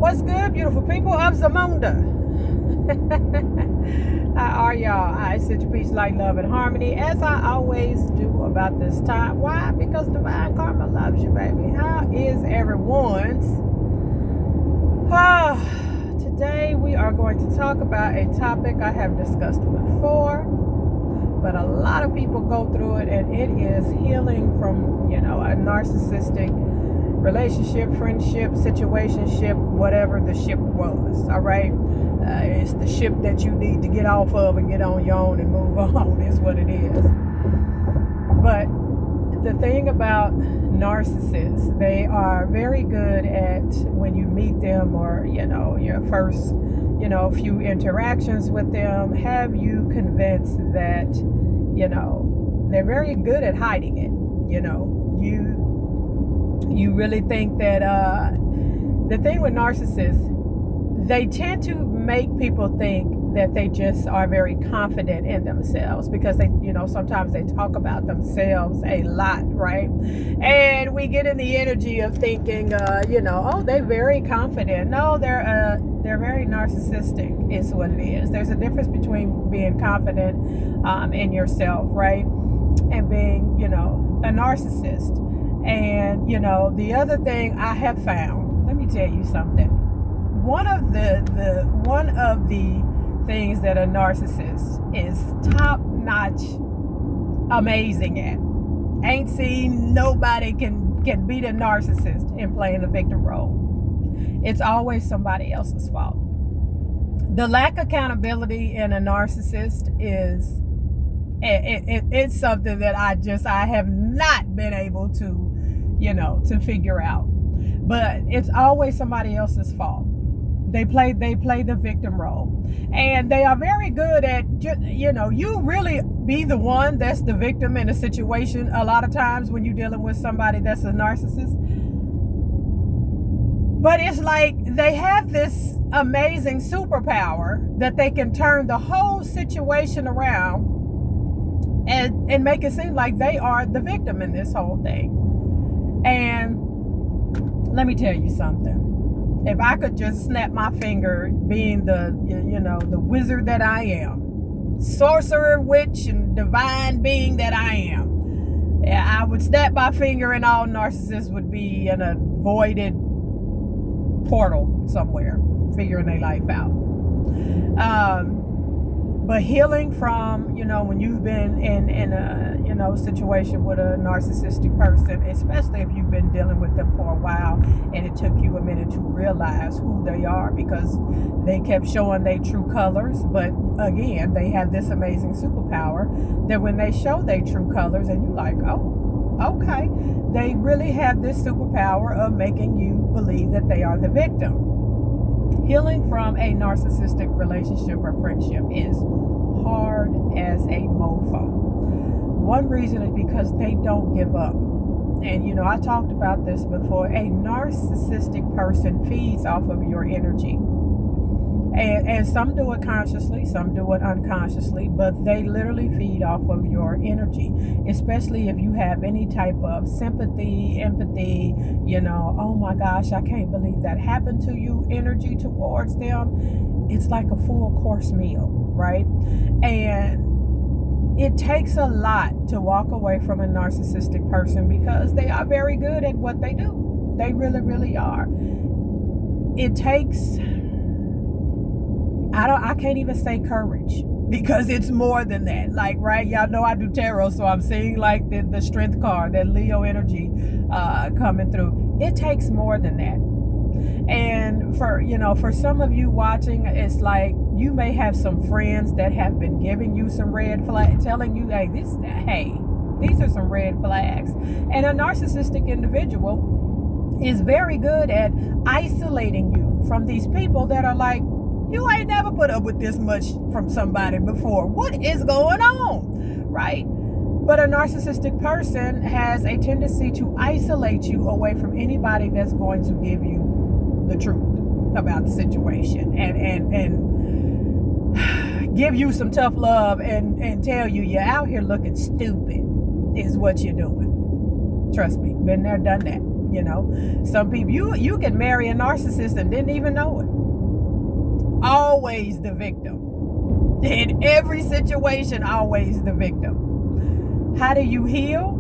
What's good, beautiful people of Zamunda? How are y'all? I send you peace, light, love, and harmony, as I always do about this time. Why? Because divine karma loves you, baby. How is everyone's? Today we are going to talk about a topic I have discussed before, but a lot of people go through it, and it is healing from, a narcissistic relationship, friendship, situationship, whatever the ship was. All right, it's the ship that you need to get off of and get on your own and move on. Is what it is. But the thing about narcissists, they are very good at, when you meet them, or your first few interactions with them, have you convinced that they're very good at hiding it. You really think that the thing with narcissists, they tend to make people think that they just are very confident in themselves, because they, sometimes they talk about themselves a lot, right? And we get in the energy of thinking, oh, they're very confident. No, they're very narcissistic is what it is. There's a difference between being confident in yourself, right, and being, a narcissist. And, the other thing I have found, let me tell you something. One of the things that a narcissist is top-notch amazing at, ain't seen nobody can beat a narcissist in playing the victim role. It's always somebody else's fault. The lack of accountability in a narcissist is it's something that I have not been able to to figure out. But it's always somebody else's fault. They play the victim role, and they are very good at you really be the one that's the victim in a situation a lot of times when you're dealing with somebody that's a narcissist. But it's like they have this amazing superpower that they can turn the whole situation around and make it seem like they are the victim in this whole thing. And let me tell you something. If I could just snap my finger, being the wizard that I am, sorcerer, witch, and divine being that I am, I would snap my finger and all narcissists would be in a voided portal somewhere, figuring their life out. But healing from, when you've been in a, situation with a narcissistic person, especially if you've been dealing with them for a while and it took you a minute to realize who they are, because they kept showing their true colors. But again, they have this amazing superpower that when they show their true colors and you're like, oh, okay, they really have this superpower of making you believe that they are the victim. Healing from a narcissistic relationship or friendship is hard as a mofo. One reason is because they don't give up. And, I talked about this before. A narcissistic person feeds off of your energy. And some do it consciously, some do it unconsciously, but they literally feed off of your energy, especially if you have any type of sympathy, empathy, oh my gosh, I can't believe that happened to you, energy towards them. It's like a full course meal, right? And it takes a lot to walk away from a narcissistic person, because they are very good at what they do. They really, really are. It takes... I can't even say courage, because it's more than that. Like, right, y'all know I do tarot, so I'm seeing like the strength card, that Leo energy coming through. It takes more than that. And for some of you watching, it's like you may have some friends that have been giving you some red flags, telling you, hey, these are some red flags. And a narcissistic individual is very good at isolating you from these people that are like, you ain't never put up with this much from somebody before. What is going on? Right? But a narcissistic person has a tendency to isolate you away from anybody that's going to give you the truth about the situation and give you some tough love and tell you you're out here looking stupid is what you're doing. Trust me, been there, done that. You know, some people, you can marry a narcissist and didn't even know it. Always the victim. In every situation, always the victim. How do you heal?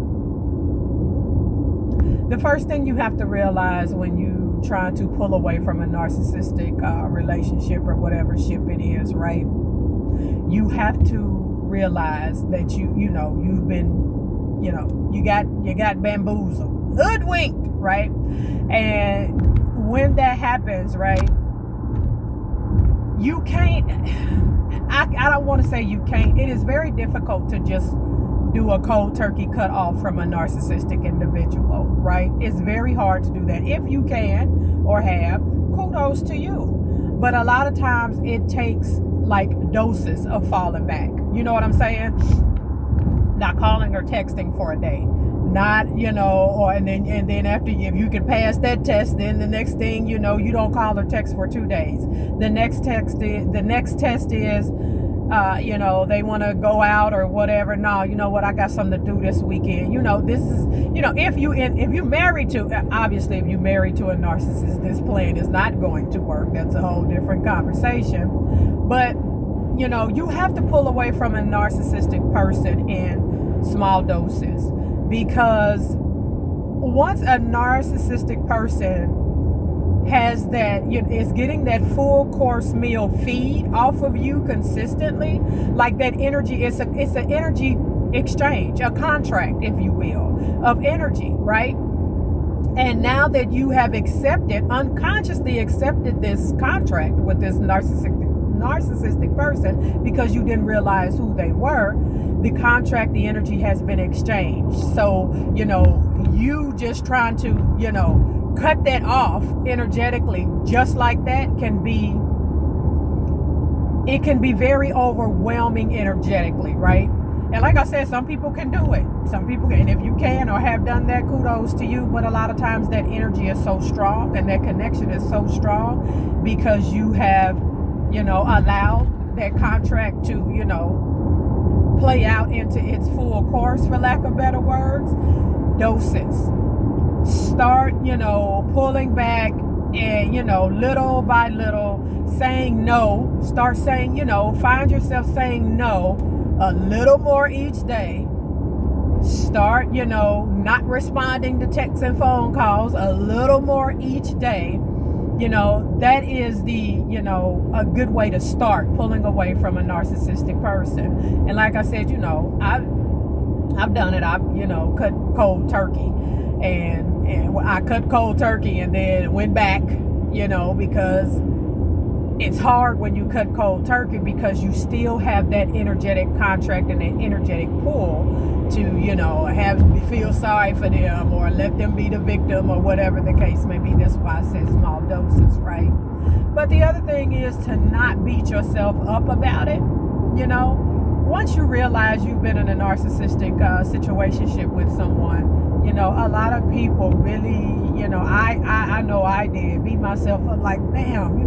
The first thing you have to realize when you try to pull away from a narcissistic relationship or whatever ship it is, right? You have to realize that you've been, you got bamboozled, hoodwinked, right? And when that happens, right, you can't, I don't want to say you can't. It is very difficult to just do a cold turkey cut off from a narcissistic individual, right? It's very hard to do that. If you can or have, kudos to you. But a lot of times it takes like doses of falling back. You know what I'm saying? Not calling or texting for a day. Not, and then after, if you can pass that test, then the next thing, you don't call or text for 2 days. The next test is, they want to go out or whatever. No, you know what? I got something to do this weekend. This is, if you married to, obviously, if you married to a narcissist, this plan is not going to work. That's a whole different conversation. But, you have to pull away from a narcissistic person in small doses, because once a narcissistic person has that, is getting that full course meal feed off of you consistently, like that energy, it's an energy exchange, a contract, if you will, of energy, right? And now that you have unconsciously accepted this contract with this narcissistic person, because you didn't realize who they were, the contract, the energy has been exchanged. So, you just trying to, cut that off energetically, just like that, can be very overwhelming energetically, right? And like I said, some people can do it. Some people can, and if you can or have done that, kudos to you. But a lot of times that energy is so strong and that connection is so strong because you have, allowed that contract to, play out into its full course, for lack of better words. Doses. Start, pulling back and, little by little saying no. Start saying, find yourself saying no a little more each day. Start, not responding to texts and phone calls a little more each day. That is a good way to start pulling away from a narcissistic person. And like I said, I've done it. I've, cut cold turkey. And I cut cold turkey and then went back, because it's hard when you cut cold turkey, because you still have that energetic contract and that energetic pull to, feel sorry for them or let them be the victim or whatever the case may be. That's why I said small doses, right? But the other thing is to not beat yourself up about it. Once you realize you've been in a narcissistic situationship with someone, a lot of people really, I know I did, beat myself up like, damn,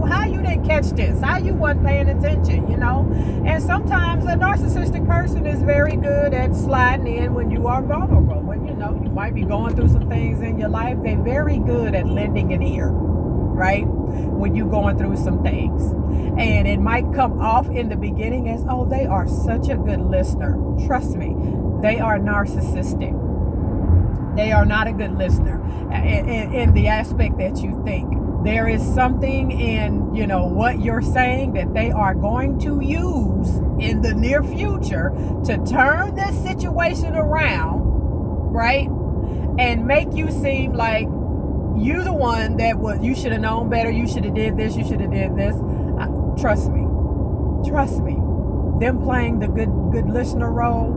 how you didn't catch this? How you wasn't paying attention, And sometimes a narcissistic person is very good at sliding in when you are vulnerable. When, you might be going through some things in your life. They're very good at lending an ear, right? When you're going through some things. And it might come off in the beginning as, oh, they are such a good listener. Trust me, they are narcissistic. They are not a good listener in the aspect that you think. There is something in, what you're saying that they are going to use in the near future to turn this situation around, right? And make you seem like you're the one that you should have known better. You should have did this. You should have did this. Trust me. Them playing the good listener role.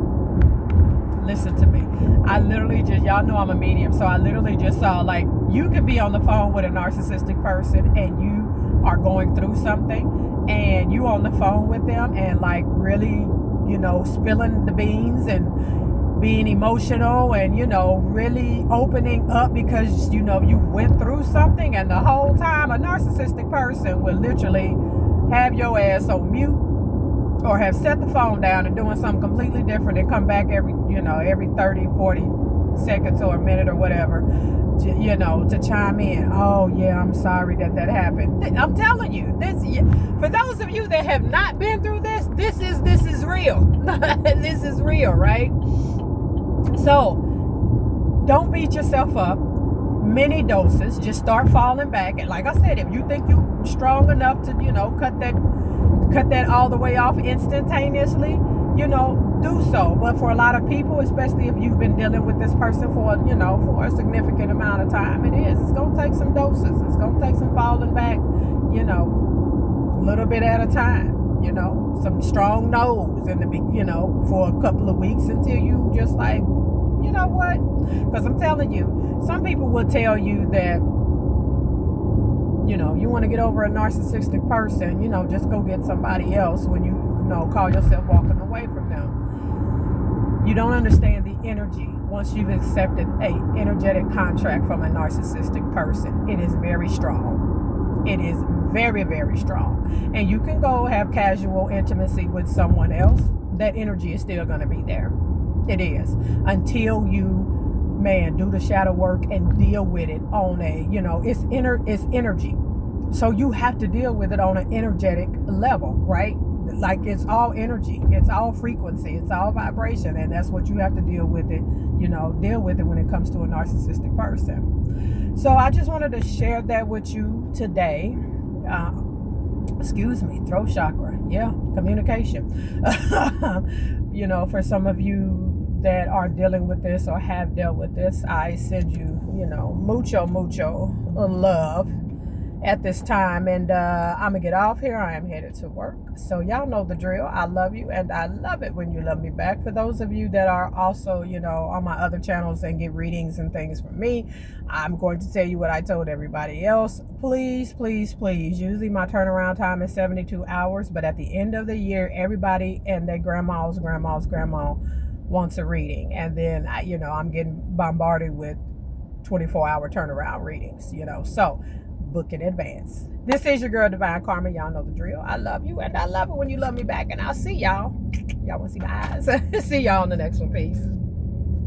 Listen to me. I literally y'all know I'm a medium, so I literally just saw, like, you could be on the phone with a narcissistic person and you are going through something and you on the phone with them and like really, spilling the beans and being emotional and, really opening up because, you went through something, and the whole time a narcissistic person will literally have your ass on mute or have set the phone down and doing something completely different and come back every 30, 40 seconds or a minute or whatever, to chime in. Oh yeah, I'm sorry that happened. I'm telling you, for those of you that have not been through this is real. This is real, right? So don't beat yourself up. Many doses. Just start falling back. And like I said, if you think you're strong enough to, cut that all the way off instantaneously, do so. But for a lot of people, especially if you've been dealing with this person for a significant amount of time, it's going to take some doses. It's going to take some falling back, a little bit at a time, some strong no's for a couple of weeks until you just like, you know what? Because I'm telling you, some people will tell you that, you want to get over a narcissistic person, just go get somebody else when you call yourself walking away from them. You don't understand the energy once you've accepted a energetic contract from a narcissistic person. It is very strong. It is very, very strong. And you can go have casual intimacy with someone else. That energy is still going to be there. It is. Until you, do the shadow work and deal with it on a, it's energy. So you have to deal with it on an energetic level, right? Like it's all energy, it's all frequency, it's all vibration, and that's what you have to deal with it, when it comes to a narcissistic person. So I just wanted to share that with you today. Throat chakra, communication. For some of you that are dealing with this or have dealt with this, I send you, mucho love at this time, and I'm gonna get off here. I am headed to work, so y'all know the drill. I love you, and I love it when you love me back. For those of you that are also on my other channels and get readings and things from me, I'm going to tell you what I told everybody else. Please, usually my turnaround time is 72 hours, but at the end of the year, everybody and their grandma wants a reading, and then I'm getting bombarded with 24-hour turnaround readings, so book in advance. This is your girl, Divine Karma. Y'all know the drill. I love you, and I love it when you love me back, and I'll see y'all. Y'all want to see my eyes? See y'all on the next one. Peace.